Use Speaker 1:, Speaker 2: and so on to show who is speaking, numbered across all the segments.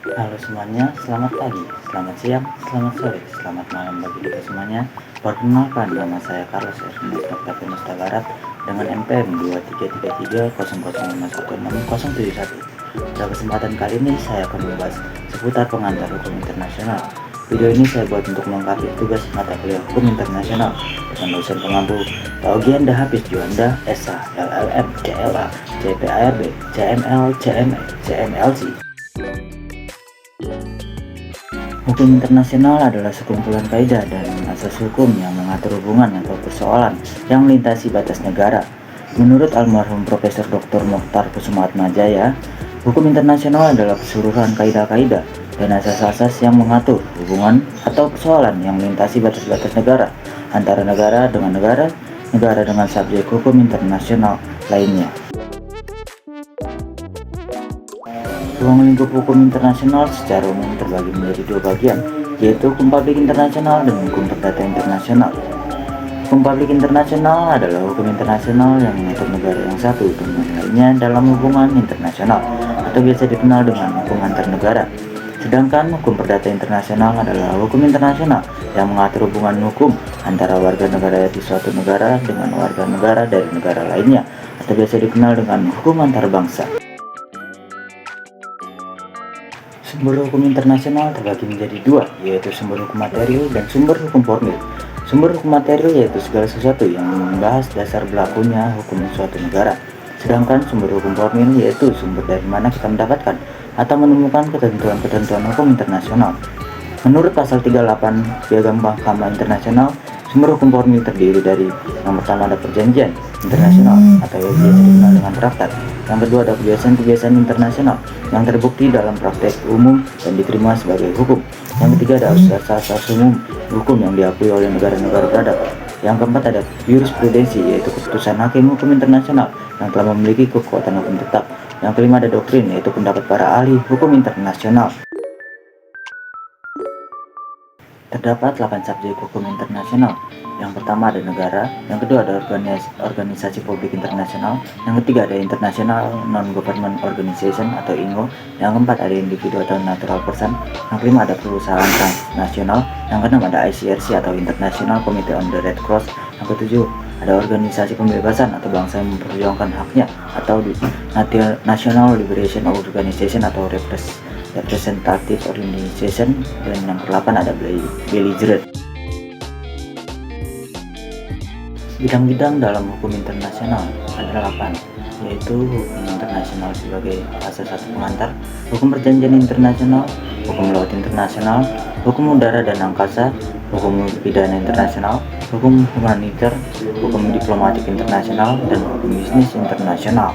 Speaker 1: Halo semuanya, selamat pagi, selamat siang, selamat sore, selamat malam bagi kita semuanya. Perkenalkan, nama saya Carlos Ernesto Tapinusta Barat dengan NPM 233300516071. Pada kesempatan kali ini saya akan membahas seputar pengantar hukum internasional. Video ini saya buat untuk melengkapi tugas mata kuliah hukum internasional dengan dosen pengampu Pak Ogianda Hafiz Juanda, SA, LLM, CLA, CPARB, CML, CME, CMLC. Hukum internasional adalah sekumpulan kaidah dan asas hukum yang mengatur hubungan atau persoalan yang melintasi batas negara. Menurut almarhum Profesor Dr. Mokhtar Kusumaatmajaya, hukum internasional adalah keseluruhan kaidah-kaidah dan asas-asas yang mengatur hubungan atau persoalan yang melintasi batas-batas negara antara negara dengan negara, negara dengan subjek hukum internasional lainnya. Ruang lingkup hukum internasional secara umum terbagi menjadi dua bagian, yaitu hukum publik internasional dan hukum perdata internasional. Hukum publik internasional adalah hukum internasional yang mengatur negara yang satu dengan lainnya dalam hubungan internasional, atau biasa dikenal dengan hukum antar negara. Sedangkan hukum perdata internasional adalah hukum internasional yang mengatur hubungan hukum antara warga negara di suatu negara dengan warga negara dari negara lainnya, atau biasa dikenal dengan hukum antar bangsa. Sumber hukum internasional terbagi menjadi dua, yaitu sumber hukum material dan sumber hukum formil. Sumber hukum material yaitu segala sesuatu yang membahas dasar berlakunya hukum suatu negara. Sedangkan sumber hukum formil yaitu sumber dari mana kita mendapatkan atau menemukan ketentuan-ketentuan hukum internasional. Menurut pasal 38 Piagam Mahkamah Internasional, sumber hukum formil terdiri dari yang pertama ada perjanjian internasional atau yang biasa dikenal dengan traktat. Yang kedua ada kebiasaan-kebiasaan internasional yang terbukti dalam praktek umum dan diterima sebagai hukum. Yang ketiga ada asas-asas umum hukum yang diakui oleh negara-negara beradab. Yang keempat ada jurisprudensi, yaitu keputusan hakim hukum internasional yang telah memiliki kekuatan hukum tetap. Yang kelima ada doktrin, yaitu pendapat para ahli hukum internasional. Terdapat 8 subjek hukum internasional. Yang pertama ada negara, yang kedua ada organisasi publik internasional, yang ketiga ada international non-government organization atau INGO, yang keempat ada individu atau natural person, yang kelima ada perusahaan transnasional, yang keenam ada ICRC atau International Committee on the Red Cross, yang ketujuh ada organisasi pembebasan atau bangsa yang memperjuangkan haknya atau National Liberation Organization atau Representative Organization, dan yang ke-8 ada belligerent. Bidang-bidang dalam hukum internasional ada 8, yaitu hukum internasional sebagai fase satu pengantar, hukum perjanjian internasional, hukum laut internasional, hukum udara dan angkasa, hukum pidana internasional, hukum humaniter, hukum diplomatik internasional, dan hukum bisnis internasional.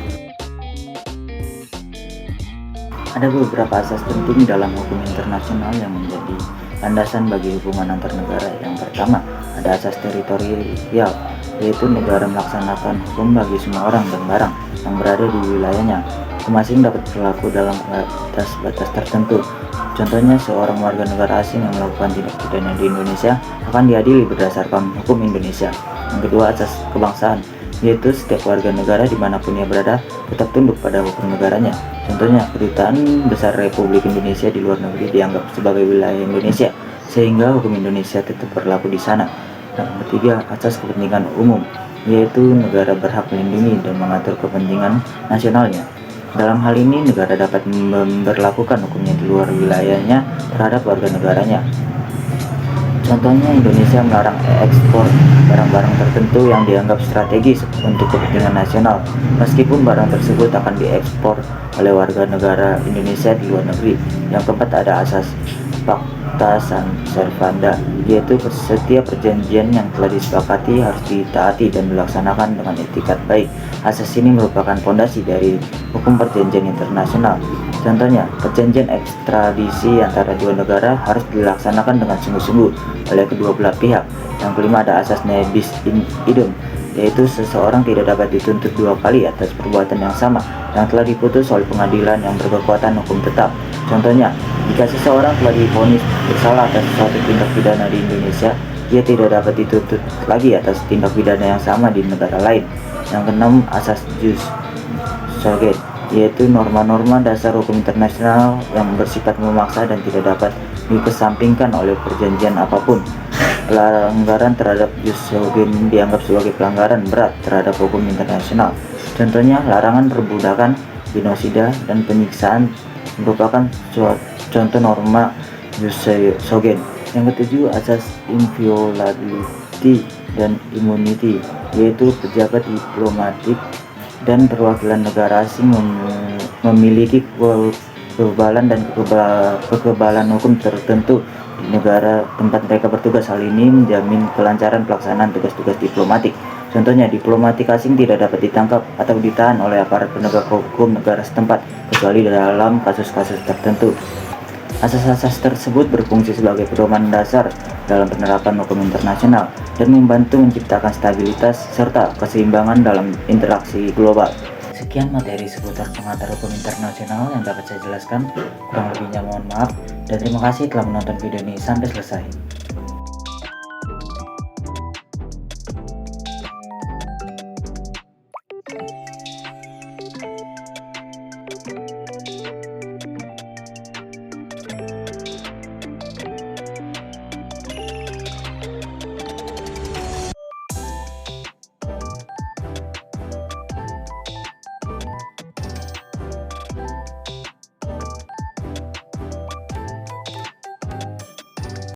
Speaker 1: Ada beberapa asas penting dalam hukum internasional yang menjadi landasan bagi hubungan antar negara. Yang pertama, ada asas teritorial, yaitu negara melaksanakan hukum bagi semua orang dan barang yang berada di wilayahnya. Hukum asing dapat berlaku dalam batas-batas tertentu. Contohnya, seorang warga negara asing yang melakukan tindak pidana di Indonesia akan diadili berdasarkan hukum Indonesia. Yang kedua, asas kebangsaan, yaitu setiap warga negara dimanapun ia berada tetap tunduk pada hukum negaranya. Contohnya, kedutaan besar Republik Indonesia di luar negeri dianggap sebagai wilayah Indonesia, sehingga hukum Indonesia tetap berlaku di sana. Yang ketiga, asas kepentingan umum, yaitu negara berhak melindungi dan mengatur kepentingan nasionalnya. Dalam hal ini, negara dapat memberlakukan hukumnya di luar wilayahnya terhadap warga negaranya. Contohnya, Indonesia melarang ekspor barang-barang tertentu yang dianggap strategis untuk kepentingan nasional, meskipun barang tersebut akan diekspor oleh warga negara Indonesia di luar negeri. Yang keempat ada asas Pacta Sunt Servanda, yaitu setiap perjanjian yang telah disepakati harus ditaati dan dilaksanakan dengan etikat baik. Asas ini merupakan fondasi dari hukum perjanjian internasional. Contohnya, perjanjian ekstradisi antara dua negara harus dilaksanakan dengan sungguh-sungguh oleh kedua belah pihak. Yang kelima ada asas ne bis in idem, yaitu seseorang tidak dapat dituntut dua kali atas perbuatan yang sama yang telah diputus oleh pengadilan yang berkekuatan hukum tetap. Contohnya, jika seseorang telah divonis bersalah atas suatu tindak pidana di Indonesia, ia tidak dapat dituntut lagi atas tindak pidana yang sama di negara lain. Yang keenam, asas jus soli, yaitu norma-norma dasar hukum internasional yang bersifat memaksa dan tidak dapat dikesampingkan oleh perjanjian apapun. Pelanggaran terhadap jus cogens dianggap sebagai pelanggaran berat terhadap hukum internasional. Contohnya, larangan perbudakan, genosida, dan penyiksaan merupakan contoh norma jus cogens. Yang ketujuh, asas inviolability dan immunity, yaitu pejabat diplomatik dan perwakilan negara asing memiliki kekebalan dan kekebalan hukum tertentu di negara tempat mereka bertugas. Hal ini menjamin kelancaran pelaksanaan tugas-tugas diplomatik. Contohnya, diplomatik asing tidak dapat ditangkap atau ditahan oleh aparat penegak hukum negara setempat kecuali dalam kasus-kasus tertentu. Asas-asas tersebut berfungsi sebagai pedoman dasar dalam penerapan hukum internasional dan membantu menciptakan stabilitas serta keseimbangan dalam interaksi global. Sekian materi seputar pengantar hukum internasional yang dapat saya jelaskan. Kurang lebihnya mohon maaf, dan terima kasih telah menonton video ini sampai selesai.